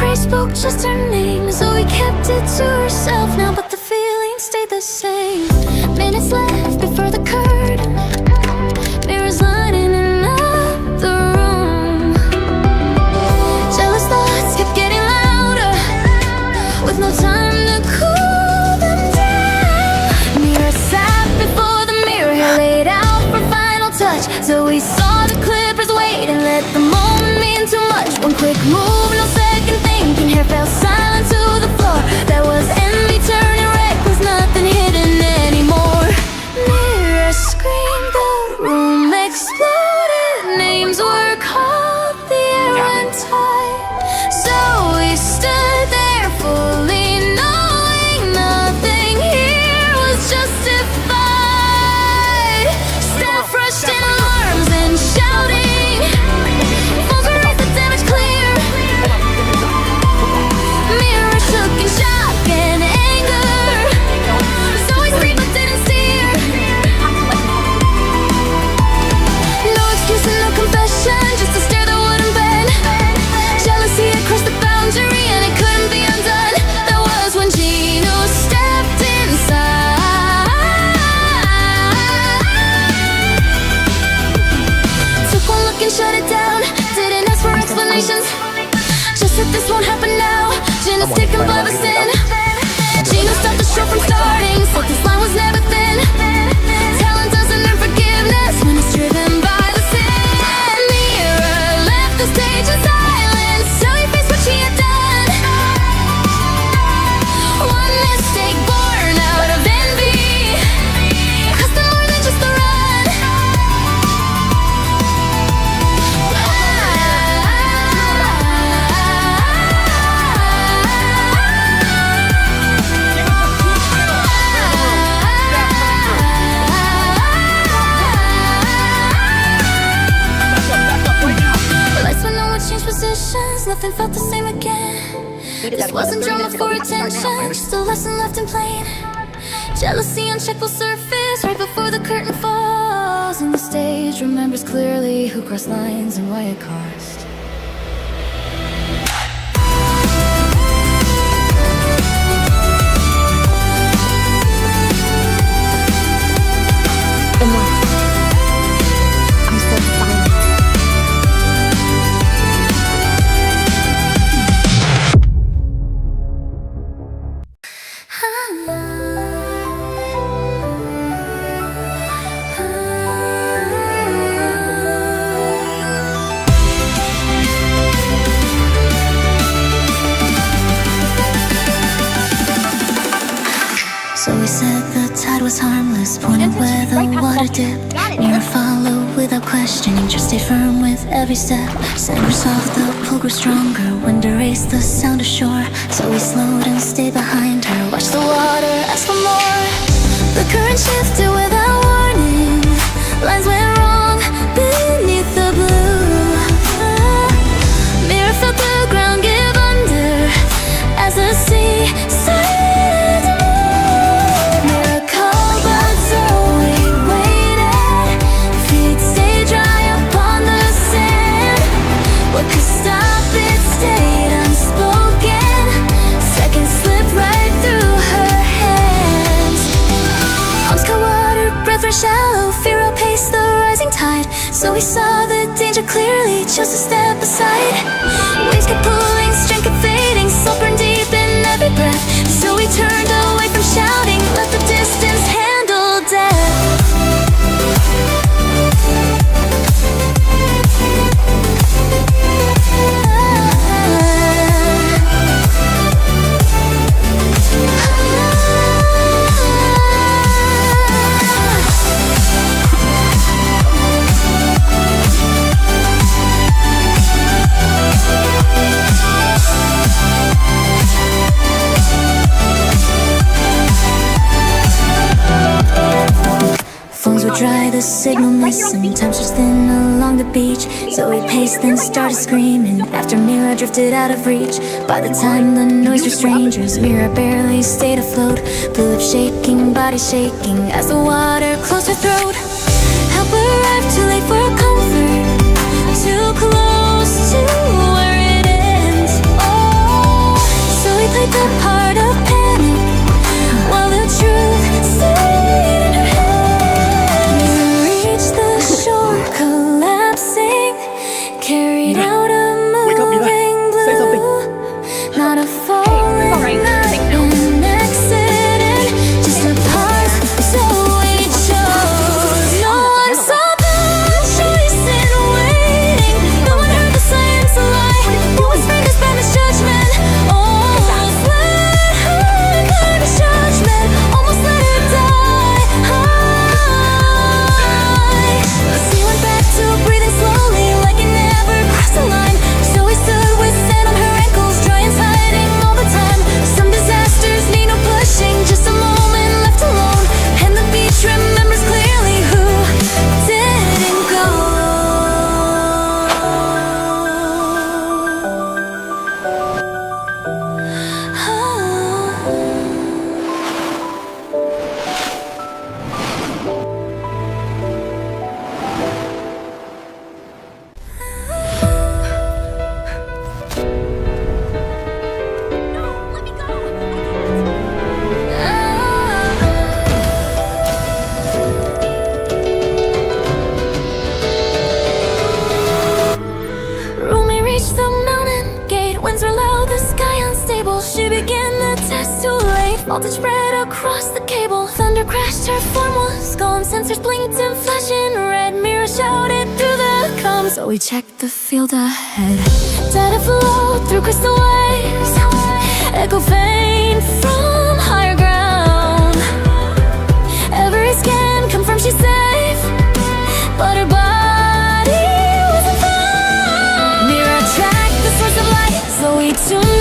praise spoke just her name. Zoe kept it to herself now, but the feeling stayed the same. Minutes left before the curtain, mirrors lining another room. Jealous thoughts kept getting louder, with no time to cool them down. Mira'S sat before the mirror, hair laid out for final touch. Zoe saw the clippers wait and let the moment mean too much. One quick move, no second thinking, hair fell silent to the floor. There was envy turning reckless, nothing hidden anymore. Mirror screamed, the room exploded. Names were called, the air went tight. Zoe stood there fully knowing nothing here was justified. Staff rushed in alarms and shouting, phones were raised, the damage clear. Mirror shook in shock and anger. Zoe screamed but didn't see her. No excuse and no confession, just a stare that wouldn't bend. Jealousy had crossed the boundary and it couldn't be undone. That was when Gino stepped inside. Took one look and shut it down. Didn't ask for explanations, just said this won't happen now. Gino's taken by the sin. Gino stopped the show from starting, said this line was never thin. Talent doesn't earn forgiveness when it's driven by the sin. Mirror left the stage in silence, Zoe faced what she had done. One mistake born out of envy, cost them more than just the run. Lights went on, we changed positions, nothing felt the same again. This wasn't drama for attention, just a lesson left in plain. Jealousy unchecked will surface right before the curtain falls, and the stage remembers clearly who crossed lines and why it cost. I'm so silent. So we said the tide was harmless, pointed where the water dipped. Mirror followed without questioning, just stayed firm with every step. Centers off, the pull grew stronger, wind erased the sound ashore. So we slowed and stayed behind her, watched the water ask for more. The current shifted without warning, lines went wrong beneath the blue. Mirror felt the ground give under as the sea started to move. Mirror called but Zoe waited, feet stayed dry upon the sand. What could stop it stayed unspoken, seconds slipped right through her hands. Arms caught water, breath ran shallow, fear outpaced the rising tide. So we saw the danger clearly, chose to step aside. Waves kept pulling, strength kept fading, soul burned deep in every breath. So we turned away from shouting, let the distance handle death. Phones were dry, the signal missed. Sometimes just thin along the beach. So we paced, then started screaming. After Mira drifted out of reach. By the time the noise drew strangers, Mira barely stayed afloat. Blue lips shaking, body shaking as the water closed her throat. Help arrived too late for comfort, too close to where it ends. Oh, Voltage spread across the cable. Thunder crashed, her form was gone. Sensors blinked and flashing red. Mira'S shouted through the comms. So we checked the field ahead. Data flowed through crystal waves. Echo faint from higher ground. Every scan confirmed she's safe, but her body wasn't found. Mira'S tracked the source of light. Zoey tuned